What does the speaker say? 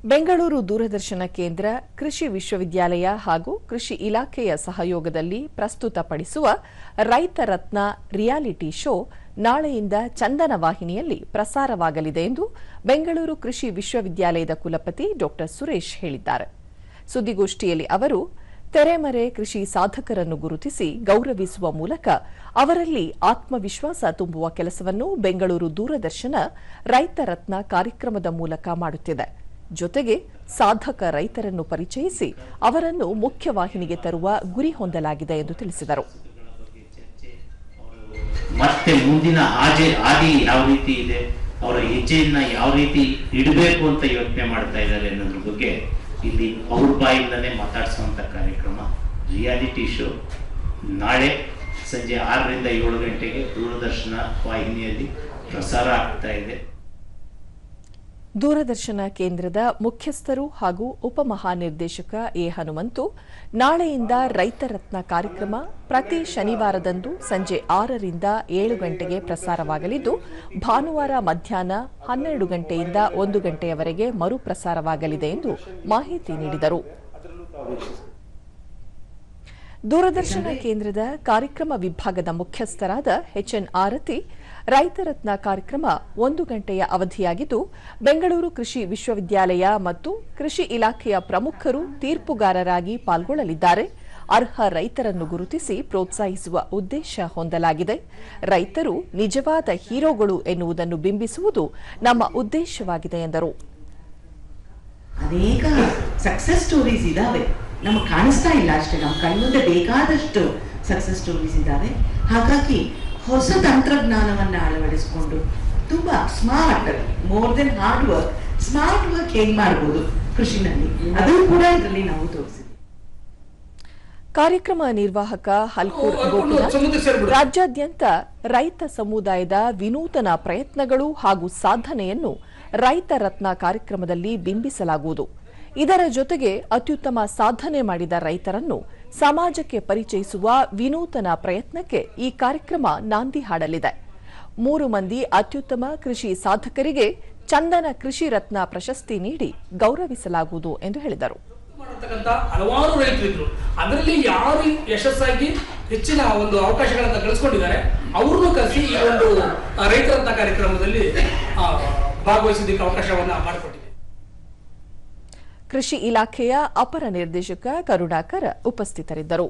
ಬೆಂಗಳೂರು ದೂರದರ್ಶನ ಕೇಂದ್ರ ಕೃಷಿ ವಿಶ್ವವಿದ್ಯಾಲಯ ಹಾಗೂ ಕೃಷಿ ಇಲಾಖೆಯ ಸಹಯೋಗದಲ್ಲಿ ಪ್ರಸ್ತುತಪಡಿಸುವ ರೈತ ರತ್ನ ರಿಯಾಲಿಟಿ ಶೋ ನಾಳೆಯಿಂದ ಚಂದನ ವಾಹಿನಿಯಲ್ಲಿ ಪ್ರಸಾರವಾಗಲಿದೆ ಎಂದು ಬೆಂಗಳೂರು ಕೃಷಿ ವಿಶ್ವವಿದ್ಯಾಲಯದ ಕುಲಪತಿ ಡಾ ಸುರೇಶ್ ಹೇಳಿದ್ದಾರೆ. ಸುದ್ದಿಗೋಷ್ಠಿಯಲ್ಲಿ ಅವರು ತೆರೆಮರೆ ಕೃಷಿ ಸಾಧಕರನ್ನು ಗುರುತಿಸಿ ಗೌರವಿಸುವ ಮೂಲಕ ಅವರಲ್ಲಿ ಆತ್ಮವಿಶ್ವಾಸ ತುಂಬುವ ಕೆಲಸವನ್ನು ಬೆಂಗಳೂರು ದೂರದರ್ಶನ ರೈತ ರತ್ನ ಕಾರ್ಯಕ್ರಮದ ಮೂಲಕ ಮಾಡುತ್ತಿದೆ. ಜೊತೆಗೆ ಸಾಧಕ ರೈತರನ್ನು ಪರಿಚಯಿಸಿ ಅವರನ್ನು ಮುಖ್ಯವಾಹಿನಿಗೆ ತರುವ ಗುರಿ ಹೊಂದಲಾಗಿದೆ ಎಂದು ತಿಳಿಸಿದರು. ಮತ್ತೆ ಮುಂದಿನ ಹಾದಿ ಯಾವ ರೀತಿ ಇದೆ, ಅವರ ಹೆಜ್ಜೆಯನ್ನ ಯಾವ ರೀತಿ ಇಡಬೇಕು ಅಂತ ಯೋಚನೆ ಮಾಡ್ತಾ ಇದ್ದಾರೆ ಅನ್ನೋದ್ರ ಬಗ್ಗೆ ಇಲ್ಲಿ ಅವ್ರ ಬಾಯಿಂದನೇ ಮಾತಾಡಿಸುವಂತ ಕಾರ್ಯಕ್ರಮ ರಿಯಾಲಿಟಿ ಶೋ ನಾಳೆ ಸಂಜೆ 6 ರಿಂದ 7 ಗಂಟೆಗೆ ದೂರದರ್ಶನ ವಾಹಿನಿಯಲ್ಲಿ ಪ್ರಸಾರ ಆಗ್ತಾ ಇದೆ. ದೂರದರ್ಶನ ಕೇಂದ್ರದ ಮುಖ್ಯಸ್ಥರು ಹಾಗೂ ಉಪಮಹಾನಿರ್ದೇಶಕ ಎ ಹನುಮಂತು ನಾಳೆಯಿಂದ ರೈತ ರತ್ನ ಕಾರ್ಯಕ್ರಮ ಪ್ರತಿ ಶನಿವಾರದಂದು ಸಂಜೆ 6 ರಿಂದ 7 ಗಂಟೆಗೆ ಪ್ರಸಾರವಾಗಲಿದ್ದು, ಭಾನುವಾರ ಮಧ್ಯಾಹ್ನ 12 ಗಂಟೆಯಿಂದ 1 ಗಂಟೆಯವರೆಗೆ ಮರುಪ್ರಸಾರವಾಗಲಿದೆ ಎಂದು ಮಾಹಿತಿ ನೀಡಿದರು. ದೂರದರ್ಶನ ಕೇಂದ್ರದ ಕಾರ್ಯಕ್ರಮ ವಿಭಾಗದ ಮುಖ್ಯಸ್ಥರಾದ ಎಚ್ಎನ್ ಆರತಿ, ರೈತ ರತ್ನ ಕಾರ್ಯಕ್ರಮ 1 ಗಂಟೆಯ ಅವಧಿಯಾಗಿದ್ದು, ಬೆಂಗಳೂರು ಕೃಷಿ ವಿಶ್ವವಿದ್ಯಾಲಯ ಮತ್ತು ಕೃಷಿ ಇಲಾಖೆಯ ಪ್ರಮುಖರು ತೀರ್ಪುಗಾರರಾಗಿ ಪಾಲ್ಗೊಳ್ಳಲಿದ್ದಾರೆ. ಅರ್ಹ ರೈತರನ್ನು ಗುರುತಿಸಿ ಪ್ರೋತ್ಸಾಹಿಸುವ ಉದ್ದೇಶ ಹೊಂದಲಾಗಿದೆ. ರೈತರು ನಿಜವಾದ ಹೀರೋಗಳು ಎನ್ನುವುದನ್ನು ಬಿಂಬಿಸುವುದು ನಮ್ಮ ಉದ್ದೇಶವಾಗಿದೆ ಎಂದರು. ಅನೇಕ ಸಕ್ಸಸ್ ಸ್ಟೋರೀಸ್ ಇದಾವೆ, ನಮಗೆ ಕಾಣಿಸ್ತಾ ಇಲ್ಲ ಅಷ್ಟೇ, ನಮ್ಮ ಕಣ್ಮುಂದೆ ಬೇಕಾದಷ್ಟು ಸಕ್ಸಸ್ ಸ್ಟೋರೀಸ್ ಇದಾವೆ. ಹಾಗಾಗಿ ಹೊಸ ತಂತ್ರಜ್ಞಾನವನ್ನ ಅಳವಡಿಸಿಕೊಂಡು ತುಂಬಾ smart, more than hard work, smart work ಹೇಗೆ ಮಾಡಬಹುದು ಕೃಷಿನಲ್ಲಿ, ಅದು ಕೂಡ ಇದರಲ್ಲಿ ನಾವು ತೋರಿಸಿದ್ವಿ. ಕಾರ್ಯಕ್ರಮ ನಿರ್ವಾಹಕ ಹಲ್ಕೂರ್ ಗೋಪಿನಾಥ್, ರಾಜ್ಯಾದ್ಯಂತ ರೈತ ಸಮುದಾಯದ ವಿನೂತನ ಪ್ರಯತ್ನಗಳು ಹಾಗೂ ಸಾಧನೆಯನ್ನು ರೈತ ರತ್ನ ಕಾರ್ಯಕ್ರಮದಲ್ಲಿ ಬಿಂಬಿಸಲಾಗುವುದು. ಇದರ ಜೊತೆಗೆ ಅತ್ಯುತ್ತಮ ಸಾಧನೆ ಮಾಡಿದ ರೈತರನ್ನು ಸಮಾಜಕ್ಕೆ ಪರಿಚಯಿಸುವ ವಿನೂತನ ಪ್ರಯತ್ನಕ್ಕೆ ಈ ಕಾರ್ಯಕ್ರಮ ನಾಂದಿ ಹಾಡಲಿದೆ. 3 ಮಂದಿ ಅತ್ಯುತ್ತಮ ಕೃಷಿ ಸಾಧಕರಿಗೆ ಚಂದನ ಕೃಷಿ ರತ್ನ ಪ್ರಶಸ್ತಿ ನೀಡಿ ಗೌರವಿಸಲಾಗುವುದು ಎಂದು ಹೇಳಿದರು. ಹಲವಾರು ರೈತರಿದ್ರು, ಅದರಲ್ಲಿ ಯಾರು ಯಶಸ್ಸಾಗಿ ಹೆಚ್ಚಿನ ಒಂದು ಅವಕಾಶಗಳನ್ನು ಗಳಿಸಿಕೊಂಡಿದ್ದಾರೆ ಅವ್ರನ್ನು ಕರೆಸಿ ಈ ಒಂದು ರೈತ ರತ್ನ ಕಾರ್ಯಕ್ರಮದಲ್ಲಿ ಭಾಗವಹಿಸೋದಕ್ಕೆ ಅವಕಾಶವನ್ನ ಮಾಡಿಕೊಟ್ಟಿದೆ. ಕೃಷಿ ಇಲಾಖೆಯ ಅಪರ ನಿರ್ದೇಶಕ ಕರುಣಾಕರ್ ಉಪಸ್ಥಿತರಿದ್ದರು.